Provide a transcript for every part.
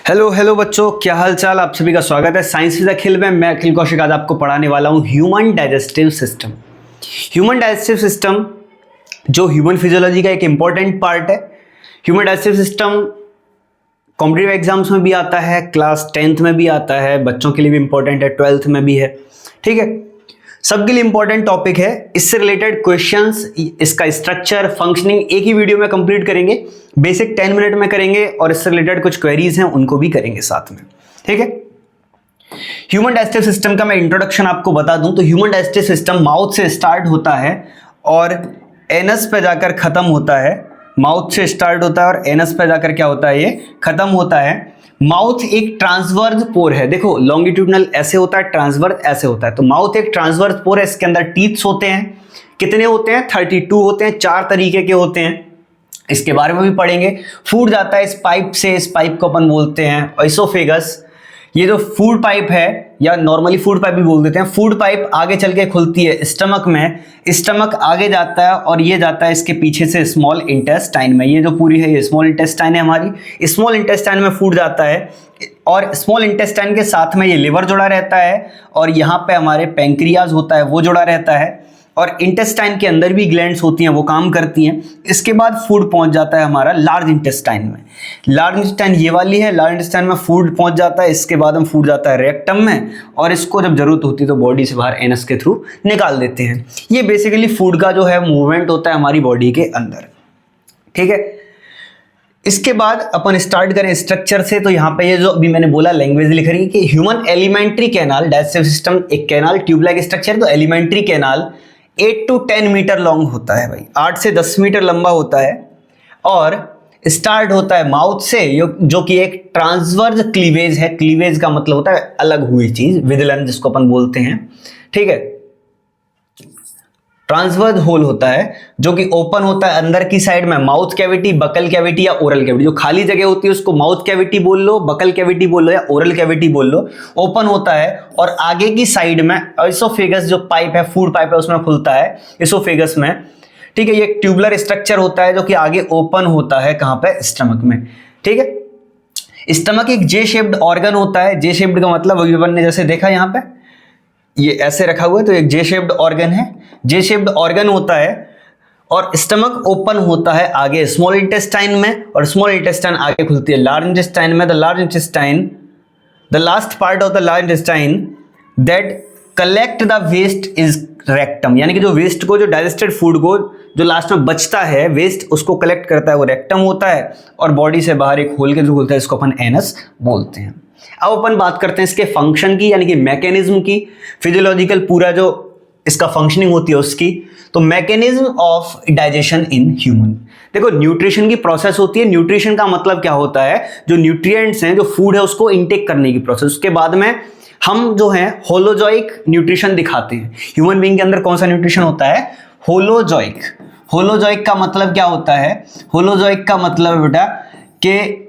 Hello hello बच्चों, क्या हाल चाल। आप सभी का स्वागत है साइंस विद अखिल में। मैं अखिल कौशिक आज आपको पढ़ाने वाला हूँ human digestive system. Human digestive system जो ह्यूमन फिजियोलॉजी का एक इंपॉर्टेंट पार्ट है। Human digestive system competitive exams में भी आता है, क्लास 10th में भी आता है, बच्चों के लिए भी इंपॉर्टेंट है, 12th में भी है। ठीक है, सबके लिए इंपॉर्टेंट टॉपिक है। इससे रिलेटेड क्वेश्चंस, इसका स्ट्रक्चर, फंक्शनिंग एक ही वीडियो में कंप्लीट करेंगे। बेसिक 10 मिनट में करेंगे और इससे रिलेटेड कुछ क्वेरीज हैं उनको भी करेंगे साथ में। ठीक है, ह्यूमन डाइजेस्टिव सिस्टम का मैं इंट्रोडक्शन आपको बता दूं तो ह्यूमन डाइजेस्टिव सिस्टम माउथ से स्टार्ट होता है और एनस पे जाकर खत्म होता है। माउथ से स्टार्ट होता है और एनस पे जाकर क्या होता है, ये खत्म होता है। माउथ एक ट्रांसवर्स पोर है। देखो, लॉन्गिट्यूडनल ऐसे होता है, ट्रांसवर्स ऐसे होता है। तो माउथ एक ट्रांसवर्स पोर है, इसके अंदर टीथ्स होते हैं। कितने होते हैं? 32 होते हैं। 4 तरीके के होते हैं, इसके बारे में भी पढ़ेंगे। फूड जाता है इस पाइप से, इस पाइप को अपन बोलते हैं एसोफेगस। ये जो फूड पाइप है या नॉर्मली फूड पाइप भी बोल देते हैं, फूड पाइप आगे चल के खुलती है स्टमक में। स्टमक आगे जाता है और ये जाता है इसके पीछे से स्मॉल इंटेस्टाइन में। ये जो पूरी है ये स्मॉल इंटेस्टाइन है हमारी। स्मॉल इंटेस्टाइन में फूड जाता है और स्मॉल इंटेस्टाइन के साथ में ये लिवर जुड़ा रहता है और यहाँ पे हमारे पैंक्रियाज होता है वो जुड़ा रहता है और इंटेस्टाइन के अंदर भी ग्लैंड्स होती हैं, वो काम करती हैं। इसके बाद फूड पहुंच जाता है हमारा लार्ज इंटेस्टाइन में। लार्ज इंटेस्टाइन ये वाली है, लार्ज इंटेस्टाइन में फूड पहुंच जाता है। इसके बाद हम फूड जाता है रेक्टम में और इसको जब जरूरत होती है तो बॉडी से बाहर एनस के थ्रू निकाल देते हैं। ये बेसिकली फूड का जो है मूवमेंट होता है हमारी बॉडी के अंदर। ठीक है, इसके बाद अपन स्टार्ट करें स्ट्रक्चर से। तो यहाँ पे ये जो अभी मैंने बोला लैंग्वेज लिख रही है कि human alimentary canal digestive system एक कैनाल ट्यूब लाइक स्ट्रक्चर। तो alimentary canal 8 to 10 metre long होता है भाई, 8 से 10 मीटर लंबा होता है और स्टार्ट होता है माउथ से, जो कि एक ट्रांसवर्स क्लीवेज है। क्लीवेज का मतलब होता है अलग हुई चीज, विदलन जिसको अपन बोलते हैं। ठीक है, ट्रांसवर्स होल होता है जो कि ओपन होता है अंदर की साइड में। माउथ कैविटी, बकल कैविटी या ओरल कैविटी, जो खाली जगह होती है उसको माउथ कैविटी बोल लो, बकल कैविटी बोल लो या ओरल कैविटी बोल लो। ओपन होता है और आगे की साइड में एसोफेगस जो पाइप है, फूड पाइप है, उसमें खुलता है एसोफेगस में। ठीक है, ये एक ट्यूबुलर स्ट्रक्चर होता है जो कि आगे ओपन होता है कहां पे? स्टमक में। ठीक है, स्टमक एक जे शेप्ड ऑर्गन होता है। जे शेप्ड का मतलब अभी अपन ने जैसे देखा यहाँ पे ये ऐसे रखा हुआ है, तो एक जे शेप्ड ऑर्गन है। जे शेप्ड ऑर्गन होता है और स्टमक ओपन होता है आगे स्मॉल इंटेस्टाइन में और स्मॉल इंटेस्टाइन आगे खुलती है लार्ज इंटेस्टाइन में। The large intestine, the last part of the large intestine that collect the waste is rectum. यानी कि जो वेस्ट को, जो डाइजेस्टेड फूड को जो लास्ट में बचता है वेस्ट, उसको कलेक्ट करता है, वो रेक्टम होता है और बॉडी से बाहर एक होल के थ्रू खुलता है, इसको अपन एनस बोलते हैं। अब अपन बात करते हैं इसके फंक्शन की, यानी कि मैकेनिज्म की, फिजियोलॉजिकल पूरा जो इसका फंक्शनिंग होती है उसकी। तो mechanism of digestion in human, देखो न्यूट्रिशन की प्रोसेस होती है। न्यूट्रिशन का मतलब क्या होता है? जो न्यूट्रिएंट्स हैं, जो फूड है उसको इनटेक करने की प्रोसेस। उसके बाद में हम जो है होलोजॉइक न्यूट्रिशन दिखाते हैं। ह्यूमन बीइंग के अंदर कौन सा न्यूट्रिशन होता है? होलोजॉइक। होलोजॉइक का मतलब क्या होता है? होलोजॉइक का मतलब बेटा कि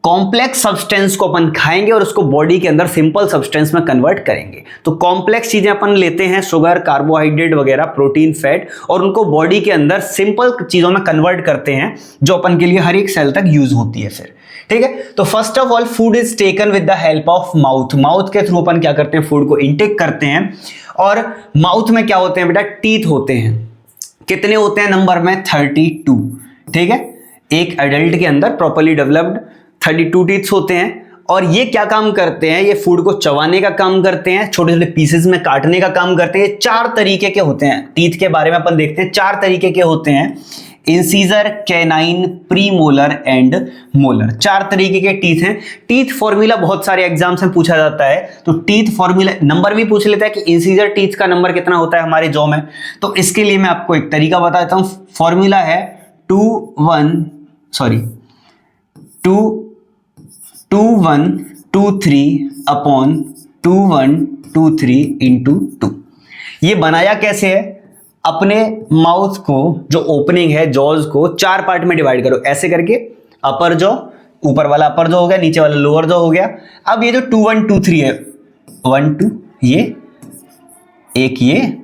कॉम्प्लेक्स सब्सटेंस को अपन खाएंगे और उसको बॉडी के अंदर सिंपल सब्सटेंस में कन्वर्ट करेंगे। तो कॉम्प्लेक्स चीजें अपन लेते हैं, शुगर, कार्बोहाइड्रेट वगैरह, प्रोटीन, फैट, और उनको बॉडी के अंदर सिंपल चीजों में कन्वर्ट करते हैं जो अपन के लिए हर एक सेल तक यूज होती है फिर। ठीक है, तो first of all food is taken with the help of mouth. Mouth के थ्रू अपन क्या करते हैं? फूड को इनटेक करते हैं। और माउथ में क्या होते हैं बेटा? टीथ होते हैं। कितने होते हैं नंबर में? 32। ठीक है, एक एडल्ट के अंदर प्रॉपर्ली डेवलप्ड 32 टीथ्स होते हैं और ये क्या काम करते हैं? ये फूड को चबाने का काम करते हैं, छोटे छोटे पीसेस में काटने का काम करते हैं। 4 तरीके के होते हैं। टीथ के बारे में अपन देखते हैं, 4 तरीके के होते हैं: incisor, canine, premolar and molar. 4 तरीके के टीथ हैं। टीथ फॉर्मूला बहुत सारे एग्जाम्स में पूछा जाता है, तो टीथ फॉर्मूला नंबर भी पूछ लेता है कि इंसीजर टीथ का नंबर कितना होता है हमारे जॉ में। तो इसके लिए मैं आपको एक तरीका बताता हूं। फॉर्मूला है 2123 अपॉन 2123 इंटू 2। ये बनाया कैसे है? अपने माउथ को, जो ओपनिंग है जॉज को, 4 पार्ट में डिवाइड करो ऐसे करके। अपर जॉ, ऊपर वाला अपर जॉ हो गया, नीचे वाला लोअर जॉ हो गया। अब ये जो 2123 है, 1 2 ये, एक ये,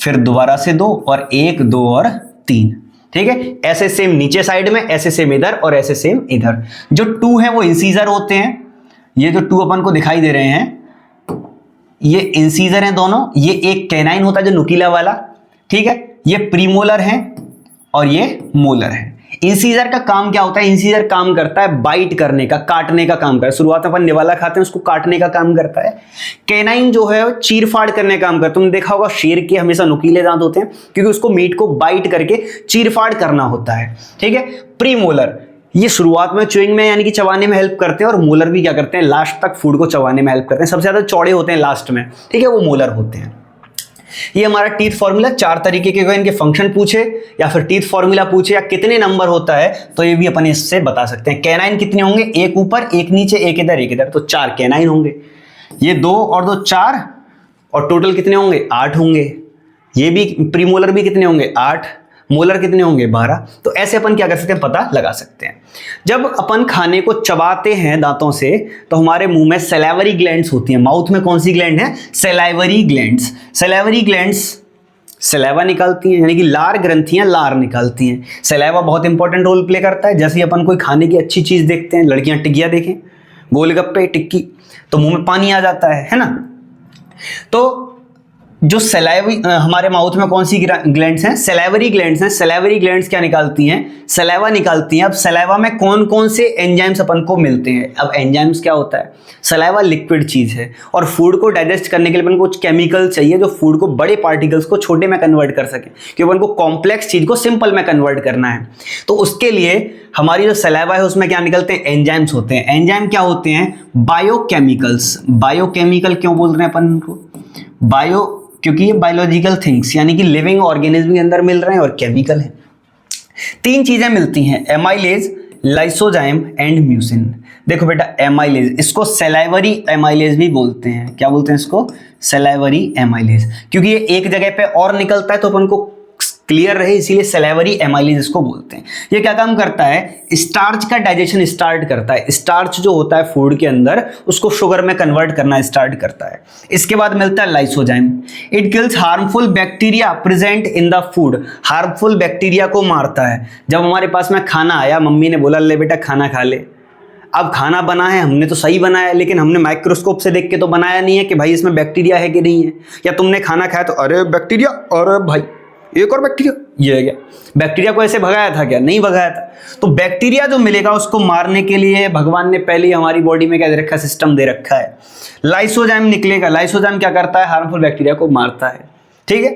फिर दोबारा से 2 और 1 2 और 3। ठीक है, ऐसे सेम नीचे साइड में, ऐसे सेम इधर और ऐसे सेम इधर। जो 2 है वो इंसीजर होते हैं ये जो 2 अपन को दिखाई दे रहे हैं ये इंसीजर हैं दोनों, ये एक कैनाइन होता है जो नुकीला वाला, ठीक है, ये प्रीमोलर है और ये मोलर है। इंसीजर का काम क्या होता है? इंसीजर काम करता है बाइट करने का, काटने का काम करता है। शुरुआत में अपन निवाला खाते हैं, उसको काटने का काम करता है। कैनाइन जो है चीर फाड़ करने का काम करता है। तुमने देखा होगा शेर के हमेशा नुकीले दांत होते हैं क्योंकि उसको मीट को बाइट करके चीर फाड़ करना होता है, ठीक है। प्रीमोलर ये शुरुआत में च्यूइंग में यानी कि चबाने में हेल्प करते हैं, और मोलर भी क्या करते हैं? लास्ट तक फूड को चबाने में हेल्प करते हैं। सबसे ज्यादा चौड़े होते हैं लास्ट में, ठीक है, वो मोलर होते हैं। ये हमारा टीथ फॉर्मूला। 4 तरीके के इनके फंक्शन पूछे या फिर टीथ फॉर्मूला पूछे या कितने नंबर होता है तो ये भी अपन इससे बता सकते हैं। कैनाइन कितने होंगे? एक ऊपर, एक नीचे, एक इधर, एक इधर, तो 4 कैनाइन होंगे। ये 2 और 2 4, और टोटल कितने होंगे? 8 होंगे। ये भी प्रीमोलर भी कितने होंगे? 8। मोलर कितने होंगे? 12। तो ऐसे अपन क्या कर सकते हैं? पता लगा सकते हैं। जब अपन खाने को चबाते हैं दांतों से तो हमारे मुंह में सैलाइवरी ग्लैंड्स होती हैं। माउथ में कौन सी ग्लैंड है? Salivary glands. Salivary glands saliva निकालती हैं, यानी कि लार ग्रंथियां लार निकालती हैं। सैलाइवा बहुत इंपॉर्टेंट रोल प्ले करता है। जैसे अपन कोई खाने की अच्छी चीज देखते हैं, लड़कियां टिकिया देखें, गोलगप्पे, टिक्की, तो मुंह में पानी आ जाता है ना। तो जो सैलाइवरी हमारे माउथ में कौन सी ग्लैंड्स हैं? सैलाइवरी ग्लैंड्स हैं। सैलाइवरी ग्लैंड्स क्या निकालती हैं? सैलाइवा निकालती हैं। अब सैलाइवा में कौन कौन से एंजाइम्स अपन को मिलते हैं? अब एंजाइम्स क्या होता है? सैलाइवा लिक्विड चीज है और फूड को डाइजेस्ट करने के लिए अपन को कुछ केमिकल चाहिए जो फूड को बड़े पार्टिकल्स को छोटे में कन्वर्ट कर सके, क्योंकि अपन को कॉम्प्लेक्स चीज को सिंपल में कन्वर्ट करना है। तो उसके लिए हमारी जो सैलाइवा है उसमें क्या निकलते हैं? एंजाइम्स होते हैं। एंजाइम क्या होते हैं? बायोकेमिकल्स। बायोकेमिकल क्यों बोल रहे हैं अपन इनको? बायो, क्योंकि ये बायोलॉजिकल थिंग्स यानी कि लिविंग ऑर्गेनिज्म के अंदर मिल रहे हैं और केमिकल है। 3 चीजें मिलती हैं, एमाइलेज, लाइसोजाइम एंड म्यूसिन। देखो बेटा, एमाइलेज, इसको सैलाइवरी एमाइलेज भी बोलते हैं। क्या बोलते हैं इसको? सैलाइवरी एमाइलेज, क्योंकि ये एक जगह पे और निकलता है तो अपन को क्लियर रहे, इसीलिए सैलाइवरी एमाइलेज इसको बोलते हैं। ये क्या काम करता है? स्टार्च का डाइजेशन स्टार्ट करता है। स्टार्च जो होता है फूड के अंदर उसको शुगर में कन्वर्ट करना स्टार्ट करता है। इसके बाद मिलता है lysozyme. It kills harmful bacteria present in the food. Harmful bacteria को मारता है। जब हमारे पास में खाना आया, मम्मी ने बोला ले बेटा खाना खा ले। अब खाना बना है, हमने तो सही बनाया, लेकिन हमने माइक्रोस्कोप से देख के तो बनाया नहीं है कि भाई इसमें बैक्टीरिया है कि नहीं है। या तुमने खाना खाया तो अरे बैक्टीरिया, अरे भाई एक और बैक्टीरिया, ये है क्या? बैक्टीरिया को ऐसे भगाया था क्या? नहीं भगाया था। तो बैक्टीरिया जो मिलेगा उसको मारने के लिए भगवान ने पहले ही हमारी बॉडी में क्या दे रखा है? सिस्टम दे रखा है। लाइसोजाइम निकलेगा। लाइसोजाइम क्या करता है? हार्मफुल बैक्टीरिया को मारता है, ठीक है।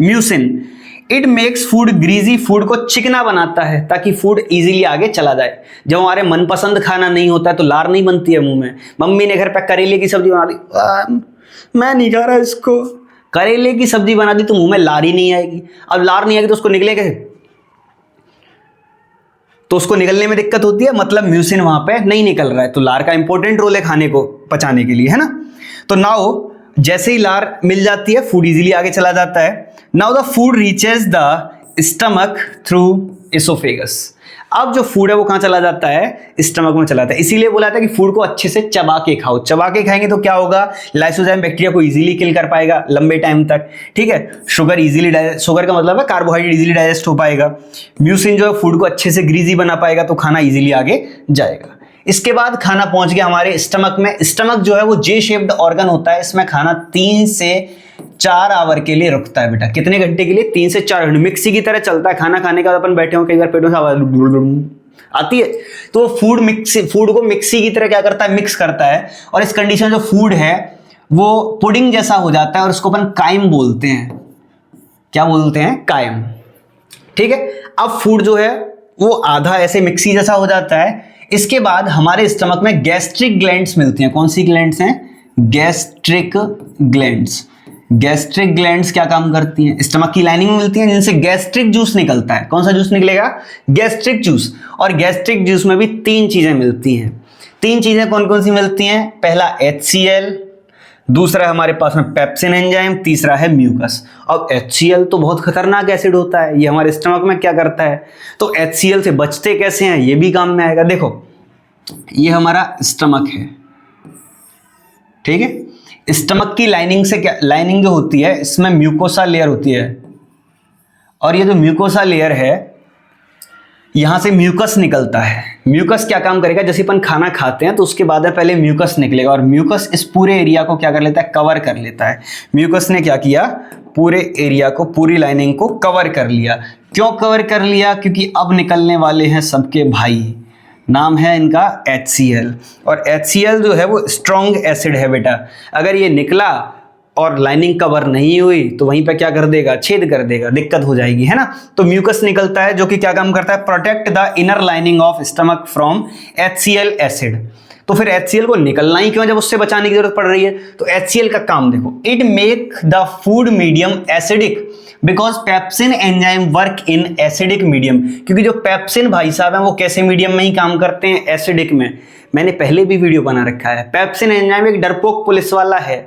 Mucin, it makes food greasy. Food को चिकना बनाता है ताकि फूड इजीली आगे चला जाए। जब हमारे मनपसंद खाना नहीं होता है तो लार नहीं बनती है मुंह में। मम्मी ने घर पे करेले की सब्जी बना दी, मैं नहीं खा रहा इसको। करेले की सब्जी बना दी तो मुंह में लार ही नहीं आएगी। अब लार नहीं आएगी तो उसको निकले कैसे? तो उसको निकलने में दिक्कत होती है, मतलब म्यूसिन वहां पे नहीं निकल रहा है। तो लार का इंपॉर्टेंट रोल है खाने को पचाने के लिए, है ना। तो नाउ जैसे ही लार मिल जाती है फूड इजीली आगे चला जाता है। Now the food reaches the stomach through oesophagus. अब जो फूड है वो कहां चला जाता है? स्टमक में चला जाता है। इसीलिए बोला था कि फूड को अच्छे से चबा के खाओ। चबा के खाएंगे तो क्या होगा? लाइसोजाइम बैक्टीरिया को इजीली किल कर पाएगा लंबे टाइम तक, ठीक है। शुगर इजीली डाइजेस्ट, शुगर का मतलब है कार्बोहाइड्रेट इजीली डाइजेस्ट हो पाएगा। म्यूसिन जो है फूड को अच्छे से ग्रीजी बना पाएगा तो खाना इजीली आगे जाएगा। इसके बाद खाना पहुंच गया हमारे स्टमक में। स्टमक जो है वो जे शेप्ड ऑर्गन होता है। इसमें खाना 3 से 4 आवर के लिए रुकता है बेटा। कितने घंटे के लिए? 3 से 4 घंटे। मिक्सी की तरह चलता है। खाना खाने के बाद अपन बैठे हो, कई बार पेटों से आवाज आती है, तो फूड को मिक्सी की तरह क्या करता है? मिक्स करता है। और इस कंडीशन जो फूड है वो पुडिंग जैसा हो जाता है और उसको अपन कायम बोलते हैं। क्या बोलते हैं? कायम, ठीक है। अब फूड जो है वो आधा ऐसे मिक्सी जैसा हो जाता है। इसके बाद हमारे स्टमक में गैस्ट्रिक ग्लैंड्स मिलती हैं। कौन सी ग्लैंड्स हैं? Gastric glands. गैस्ट्रिक ग्लैंड्स क्या काम करती हैं? स्टमक की लाइनिंग में मिलती हैं, जिनसे गैस्ट्रिक जूस निकलता है। कौन सा जूस निकलेगा? Gastric juice. और गैस्ट्रिक जूस में भी 3 चीजें मिलती हैं। 3 चीजें कौन कौन सी मिलती हैं? पहला HCl, दूसरा हमारे पास में पेप्सिन एंजाइम, तीसरा है म्यूकस। अब HCl तो बहुत खतरनाक एसिड होता है, ये हमारे स्टमक में क्या करता है? तो HCl से बचते कैसे हैं ये भी काम में आएगा। देखो ये हमारा स्टमक है, ठीक है। स्टमक की लाइनिंग से क्या, लाइनिंग जो होती है इसमें म्यूकोसा लेयर होती है, और ये जो म्यूकोसा लेयर है यहां से म्यूकस निकलता है। म्यूकस क्या काम करेगा, जैसे अपन खाना खाते हैं तो उसके बाद में पहले म्यूकस निकलेगा और म्यूकस इस पूरे एरिया को क्या कर लेता है, कवर कर लेता है। म्यूकस ने क्या किया, पूरे एरिया को, पूरी लाइनिंग को कवर कर लिया। क्यों कवर कर लिया, क्योंकि अब निकलने वाले हैं सबके भाई, नाम है इनका HCl। और HCl जो है वो स्ट्रॉन्ग एसिड है बेटा। अगर ये निकला और लाइनिंग कवर नहीं हुई तो वहीं पे क्या कर देगा, छेद कर देगा, दिक्कत हो जाएगी, है ना। तो म्यूकस निकलता है जो कि क्या काम करता है, protect the inner lining of stomach from HCl acid. तो फिर HCl को निकलना ही क्यों जब उससे बचाने की जरूरत पड़ रही है। तो HCl का काम देखो, it make the food medium acidic because pepsin enzyme work in acidic medium. क्योंकि जो पेप्सिन भाई साहब हैं वो कैसे मीडियम में ही काम करते हैं, एसिडिक में। मैंने पहले भी वीडियो बना रखा है। पेप्सिन एंजाइम एक डरपोक पुलिस वाला है,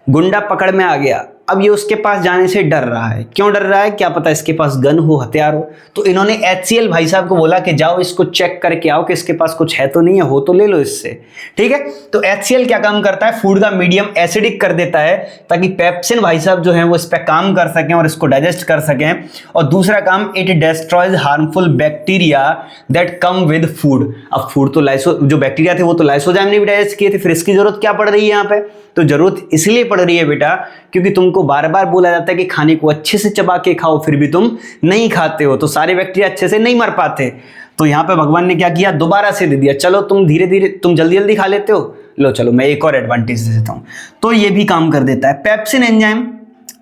गुंडा पकड़ में आ गया, अब ये उसके पास जाने से डर रहा है। क्यों डर रहा है, क्या पता इसके पास गन हो, हथियार हो। तो इन्होंने HCl भाई साहब को बोला कि जाओ इसको चेक करके आओ कि इसके पास कुछ है तो नहीं है, हो तो ले लो इससे, ठीक है। तो HCl क्या काम करता है, फूड का मीडियम एसिडिक कर देता है ताकि पेप्सिन भाई साहब जो है वो इस पर काम कर सकें और इसको डाइजेस्ट कर सकें। और दूसरा काम, it destroys harmful bacteria that come with food. अब फूड तो जो बैक्टीरिया थे वो तो लाइसोजाइम ने भी डाइजेस्ट किए थे, फिर इसकी जरूरत क्या पड़ रही है यहाँ पे। तो जरूरत इसलिए पड़ रही है बेटा क्योंकि तुमको बार बार बोला जाता है कि खाने को अच्छे से चबा के खाओ, फिर भी तुम नहीं खाते हो, तो सारे बैक्टीरिया अच्छे से नहीं मर पाते। तो यहाँ पे भगवान ने क्या किया, दोबारा से दे दिया। चलो तुम धीरे धीरे, तुम जल्दी जल्दी खा लेते हो, लो चलो मैं एक और एडवांटेज दे देता हूँ। तो ये भी काम कर देता है। पेप्सिन एंजाइम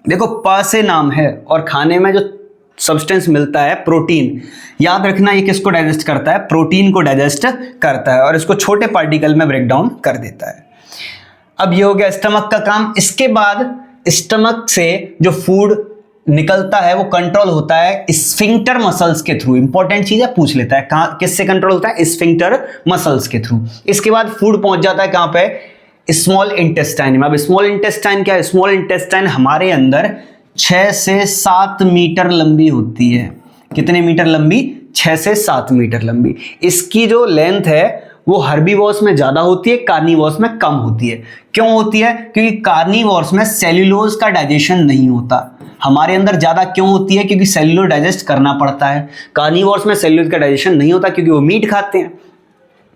देखो प से नाम है और खाने में जो सब्सटेंस मिलता है प्रोटीन, याद रखना ये किसको डाइजेस्ट करता है, प्रोटीन को डाइजेस्ट करता है और इसको छोटे पार्टिकल में ब्रेक डाउन कर देता है। अब ये हो गया स्टमक का काम। इसके बाद स्टमक से जो फूड निकलता है वो कंट्रोल होता है स्फिंक्टर मसल्स के थ्रू। इंपॉर्टेंट चीज है, पूछ लेता है कहां किससे कंट्रोल होता है, स्फिंक्टर मसल्स के थ्रू। इसके बाद फूड पहुंच जाता है कहां पे, स्मॉल इंटेस्टाइन में। अब स्मॉल इंटेस्टाइन क्या है, स्मॉल इंटेस्टाइन हमारे अंदर 6 से 7 मीटर लंबी होती है। कितने मीटर लंबी, 6 से 7 मीटर लंबी। इसकी जो लेंथ है वो हर्बीवोर्स में ज्यादा होती है, कार्निवोर्स में कम होती है। क्यों होती है, क्योंकि कार्निवोर्स में सेल्यूलोज का डाइजेशन नहीं होता। हमारे अंदर ज्यादा क्यों होती है, क्योंकि सेल्यूलोज डाइजेस्ट करना पड़ता है। कार्निवोर्स में सेल्यूलोज का डाइजेशन नहीं होता क्योंकि वो मीट खाते हैं,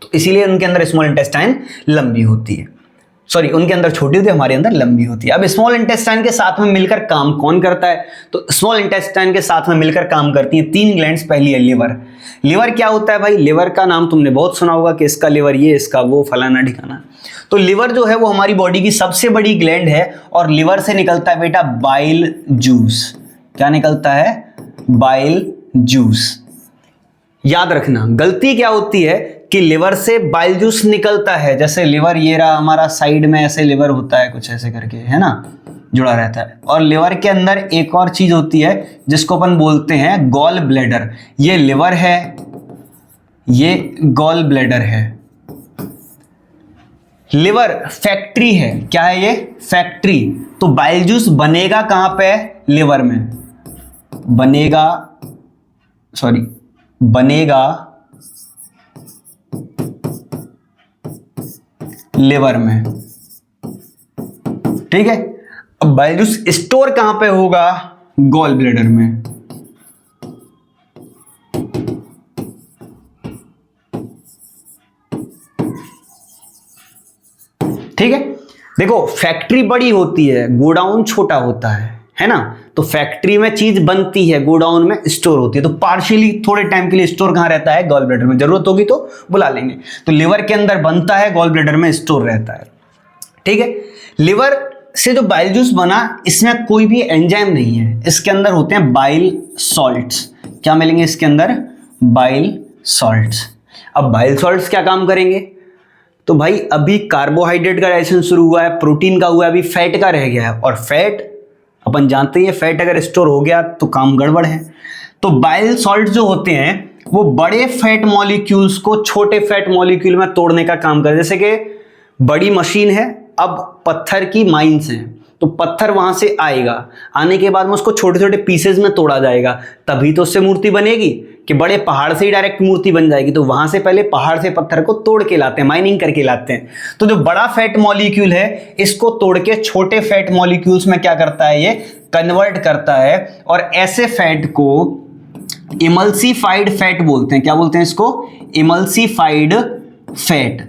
तो इसीलिए उनके अंदर स्मॉल इंटेस्टाइन लंबी होती है। सॉरी, उनके अंदर छोटी होती है, हमारे अंदर लंबी होती है। अब स्मॉल इंटेस्टाइन के साथ में मिलकर काम कौन करता है, तो स्मॉल इंटेस्टाइन के साथ में मिलकर काम करती हैं 3 ग्लैंड्स। पहली है लिवर। लिवर क्या होता है भाई, लिवर का नाम तुमने बहुत सुना होगा कि इसका लिवर ये, इसका वो, फलाना ढिकाना। तो लिवर जो है वो हमारी बॉडी की सबसे बड़ी ग्लैंड है और लिवर से निकलता है बेटा बाइल जूस। क्या निकलता है, बाइल जूस। याद रखना गलती क्या होती है कि लिवर से बाइल जूस निकलता है। जैसे लिवर ये रहा हमारा, साइड में ऐसे लिवर होता है कुछ ऐसे करके, है ना, जुड़ा रहता है। और लिवर के अंदर एक और चीज होती है जिसको अपन बोलते हैं गॉल ब्लैडर। ये लिवर है, ये गॉल ब्लैडर है। लिवर फैक्ट्री है, क्या है ये, फैक्ट्री। तो बाइल जूस बनेगा कहां पे, लिवर में बनेगा, सॉरी बनेगा लिवर में, ठीक है। अब बाइल जूस स्टोर कहां पे होगा, गॉल ब्लैडर में। ठीक है, देखो फैक्ट्री बड़ी होती है, गोडाउन छोटा होता है ना। तो फैक्ट्री में चीज बनती है, गोडाउन में स्टोर होती है। तो पार्शियली थोड़े टाइम के लिए स्टोर कहां रहता है, गॉल ब्लैडर में। जरूरत होगी तो बुला लेंगे। तो लिवर के अंदर बनता है, गॉल ब्लैडर में स्टोर रहता है, ठीक है। लिवर से जो बाइल जूस बना, इसमें कोई भी एंजाइम नहीं है, इसके अंदर होते हैं बाइल सॉल्ट्स। क्या मिलेंगे इसके अंदर, बाइल सॉल्ट्स। अब बाइल सॉल्ट्स क्या काम करेंगे, तो भाई अभी कार्बोहाइड्रेट का डाइजेशन शुरू हुआ है, प्रोटीन का हुआ है, अभी फैट का रह गया है। और फैट अपन जानते हैं, फैट अगर स्टोर हो गया तो काम गड़बड़ है। तो बाइल सॉल्ट जो होते हैं वो बड़े फैट मॉलिक्यूल्स को छोटे फैट मॉलिक्यूल में तोड़ने का काम करते हैं। जैसे कि बड़ी मशीन है, अब पत्थर की माइंस हैं, तो पत्थर वहां से आएगा, आने के बाद में उसको छोटे छोटे पीसेज में तोड़ा जाएगा, तभी तो उससे मूर्ति बनेगी। कि बड़े पहाड़ से ही डायरेक्ट मूर्ति बन जाएगी, तो वहां से पहले पहाड़ से पत्थर को तोड़ के लाते हैं, माइनिंग करके लाते हैं। तो जो बड़ा फैट मॉलिक्यूल है इसको तोड़ के छोटे फैट मॉलिक्यूल्स में क्या करता है, ये कन्वर्ट करता है। और ऐसे फैट को इमल्सिफाइड फैट बोलते हैं। क्या बोलते हैं इसको? Emulsified fat.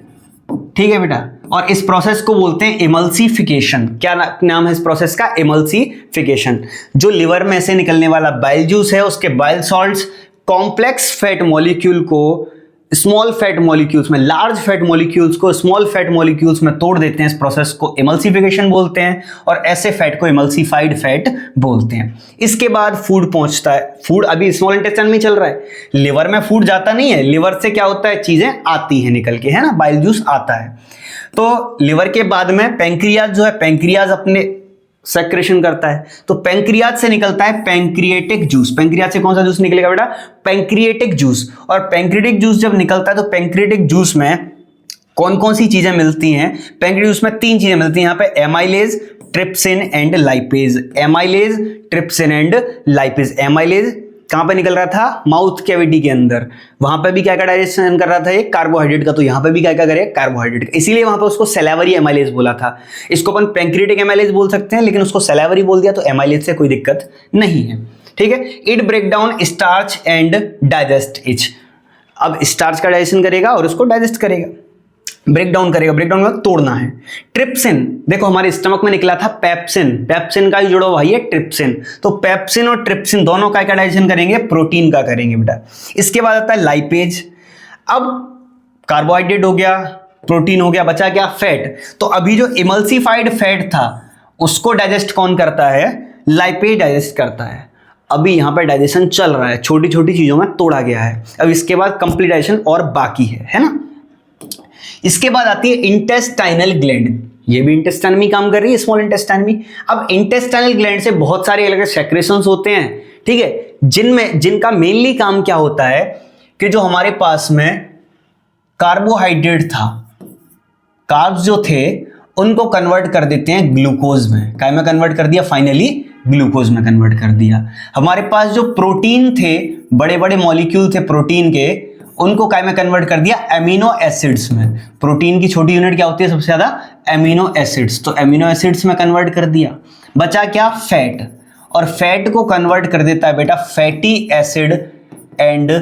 ठीक है बेटा, और इस प्रोसेस को बोलते हैं इमल्सिफिकेशन। क्या नाम है इस प्रोसेस का? इमल्सिफिकेशन। जो लिवर में से निकलने वाला बाइल जूस है, उसके bile salts complex fat molecule को स्मॉल फैट मॉलिक्यूल्स में, लार्ज फैट मॉलिक्यूल्स को स्मॉल फैट मॉलिक्यूल्स में तोड़ देते हैं। इस प्रोसेस को इमल्सिफिकेशन बोलते हैं और ऐसे फैट को इमल्सिफाइड फैट बोलते हैं। इसके बाद फूड पहुंचता है। फूड अभी स्मॉल इंटेस्टाइन में चल रहा है, लिवर में फूड जाता नहीं है। लिवर से क्या होता है? चीजें आती है निकल के, है ना, बाइल जूस आता है। तो लिवर के बाद में पैंक्रियाज जो है, पैंक्रियाज अपने सेक्रेशन करता है। तो पैंक्रियाज से निकलता है पैंक्रिएटिक जूस। पैंक्रियाज से कौन सा जूस निकलेगा बेटा? Pancreatic juice. और पैंक्रिएटिक जूस जब निकलता है तो पैंक्रिएटिक जूस में कौन कौन सी चीजें मिलती हैं? पैंक्रिएटिक जूस में 3 चीजें मिलती हैं यहाँ पे, amylase, trypsin and lipase. Amylase, trypsin and lipase. Amylase कहां पे निकल रहा था? माउथ कैविटी के अंदर। वहां पे भी क्या क्या डाइजेशन कर रहा था? एक कार्बोहाइड्रेट का। तो यहां पे भी क्या क्या करे? कार्बोहाइड्रेट का। इसीलिए वहां पे उसको सैलावरी एमाइलेज बोला था। इसको अपन पैंक्रिएटिक एमाइलेज बोल सकते हैं, लेकिन उसको सैलावरी बोल दिया तो एमाइलेज से कोई दिक्कत नहीं है। ठीक है। It break down starch and digest each. अब स्टार्च का डाइजेशन करेगा और उसको डाइजेस्ट करेगा, ब्रेक डाउन करेगा। ब्रेक डाउन मतलब तोड़ना है। ट्रिप्सिन, देखो हमारे स्टमक में निकला था पेप्सिन, पेप्सिन का ही जुड़ा भाई है ट्रिप्सिन। तो पेप्सिन और ट्रिप्सिन दोनों का डाइजेशन करेंगे? प्रोटीन का करेंगे बेटा। इसके बाद आता है लाइपेज। अब कार्बोहाइड्रेट हो गया, प्रोटीन हो गया, बचा क्या? फैट। तो अभी जो इमल्सिफाइड फैट था उसको डाइजेस्ट कौन करता है? लाइपेज डाइजेस्ट करता है। अभी यहां पर डाइजेशन चल रहा है, छोटी छोटी चीजों में तोड़ा गया है। अब इसके बाद कंप्लीट डाइजेशन और बाकी है ना। इसके बाद आती है इंटेस्टाइनल ग्लैंड। ये भी इंटेस्टाइन में काम कर रही है, स्मॉल इंटेस्टाइन में। अब इंटेस्टाइनल ग्लैंड से बहुत सारे अलग अलग सेक्रेशंस होते हैं, ठीक है, जिनका मेनली काम क्या होता है कि जो हमारे पास में कार्बोहाइड्रेट था, कार्ब्स जो थे उनको कन्वर्ट कर देते हैं ग्लूकोज में। काय में कन्वर्ट कर दिया? फाइनली ग्लूकोज में कन्वर्ट कर दिया। हमारे पास जो प्रोटीन थे, बड़े बड़े मॉलिक्यूल थे प्रोटीन के, उनको काय में कन्वर्ट कर दिया? एमिनो एसिड्स में। प्रोटीन की छोटी यूनिट क्या होती है सबसे ज्यादा? Amino acids. तो एमिनो एसिड्स में कन्वर्ट कर दिया। बचा क्या? फैट। और फैट को कन्वर्ट कर देता है बेटा फैटी एसिड एंड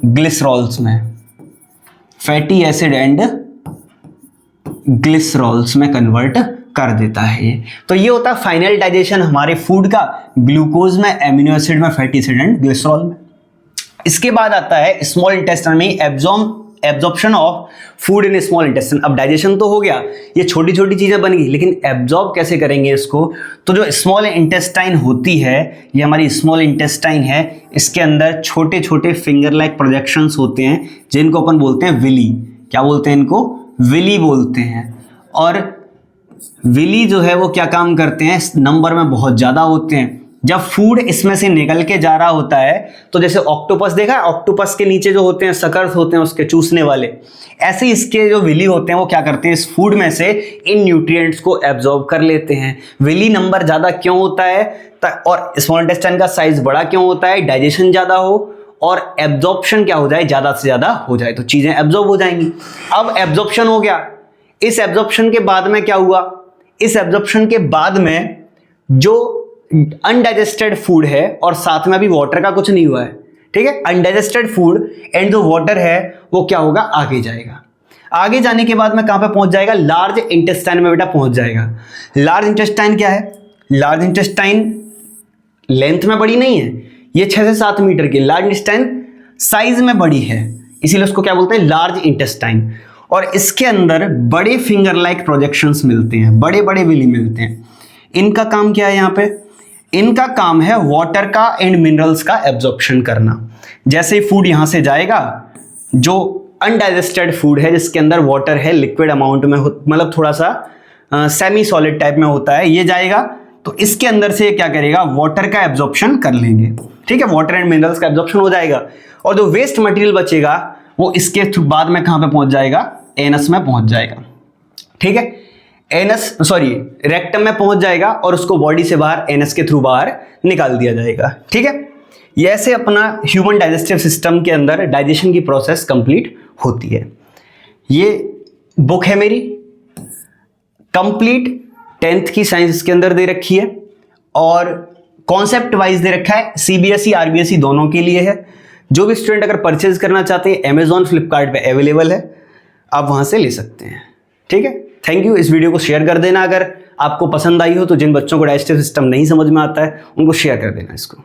ग्लिसरॉल्स में। फैटी एसिड एंड ग्लिसरॉल्स में कन्वर्ट कर देता है ये। तो ये होता है फाइनल डाइजेशन हमारे फूड का, ग्लूकोज में, एमिनो एसिड में, फैटी एसिड एंड ग्लिसरॉल में। इसके बाद आता है स्मॉल इंटेस्टाइन में absorption of food in small intestine. अब डाइजेशन तो हो गया, ये छोटी छोटी चीजें बन गई, लेकिन एब्जॉर्ब कैसे करेंगे इसको? तो जो स्मॉल इंटेस्टाइन होती है, ये हमारी स्मॉल इंटेस्टाइन है, इसके अंदर छोटे छोटे फिंगर लाइक प्रोजेक्शंस होते हैं जिनको अपन बोलते हैं विली। क्या बोलते हैं इनको? विली बोलते हैं। और विली जो है वो क्या काम करते हैं? नंबर में बहुत ज्यादा होते हैं। जब फूड इसमें से निकल के जा रहा होता है, तो जैसे ऑक्टोपस देखा है, ऑक्टोपस के नीचे जो होते हैं सकर्स होते हैं उसके चूसने वाले, ऐसे इसके जो विली होते हैं वो क्या करते हैं? इस फूड में से इन न्यूट्रिएंट्स को एब्जॉर्ब कर लेते हैं। विली नंबर ज्यादा क्यों होता है और स्मॉल इंटेस्टाइन का साइज बड़ा क्यों होता है? डाइजेशन ज्यादा हो और एब्जॉर्प्शन क्या हो जाए? ज्यादा से ज्यादा हो जाए, तो चीजें एब्जॉर्ब हो जाएंगी। अब एब्जॉर्प्शन हो गया। इस एब्जॉर्प्शन के बाद में क्या हुआ? इस एब्जॉर्प्शन के बाद में जो अनडाइजेस्टेड फूड है और साथ में अभी वाटर का कुछ नहीं हुआ है, ठीक है, अनडाइजेस्टेड फूड एंड जो वाटर है वो क्या होगा? आगे जाएगा। आगे जाने के बाद में कहां पे पहुंच जाएगा? लार्ज इंटेस्टाइन में बेटा पहुंच जाएगा। लार्ज इंटेस्टाइन क्या है? लार्ज इंटेस्टाइन लेंथ में बड़ी नहीं है, ये 6 से 7 मीटर की। लार्ज इंटेस्टाइन साइज में बड़ी है, इसीलिए उसको क्या बोलते हैं? Large intestine. और इसके अंदर बड़े फिंगर लाइक प्रोजेक्शंस मिलते हैं, बड़े बड़े विली मिलते हैं। इनका काम क्या है? यहां पे इनका काम है वाटर का एंड मिनरल्स का एब्जॉर्प्शन करना। जैसे ही फूड यहां से जाएगा, जो अनडाइजेस्टेड फूड है जिसके अंदर वाटर है लिक्विड अमाउंट में, मतलब थोड़ा सा सेमी सॉलिड टाइप में होता है, ये जाएगा तो इसके अंदर से क्या करेगा? वाटर का एब्जॉर्प्शन कर लेंगे, ठीक है, वाटर एंड मिनरल्स का एब्जॉर्प्शन हो जाएगा। और जो वेस्ट मटेरियल बचेगा वो इसके बाद में कहां पे पहुंच जाएगा? एनस में पहुंच जाएगा, ठीक है, रेक्टम में पहुंच जाएगा और उसको बॉडी से बाहर एनस के थ्रू बाहर निकाल दिया जाएगा, ठीक है। ये ऐसे अपना ह्यूमन डाइजेस्टिव सिस्टम के अंदर डाइजेशन की प्रोसेस कंप्लीट होती है। ये बुक है मेरी कंप्लीट 10th की साइंस इसके अंदर दे रखी है और कॉन्सेप्ट वाइज दे रखा है, सीबीएसई आरबीएसई दोनों के लिए है। जो भी स्टूडेंट अगर परचेज करना चाहते हैं अमेजॉन फ्लिपकार्ट पे अवेलेबल है, आप वहां से ले सकते हैं। ठीक है, थैंक यू। इस वीडियो को शेयर कर देना अगर आपको पसंद आई हो तो। जिन बच्चों को डाइजेस्टिव सिस्टम नहीं समझ में आता है उनको शेयर कर देना इसको।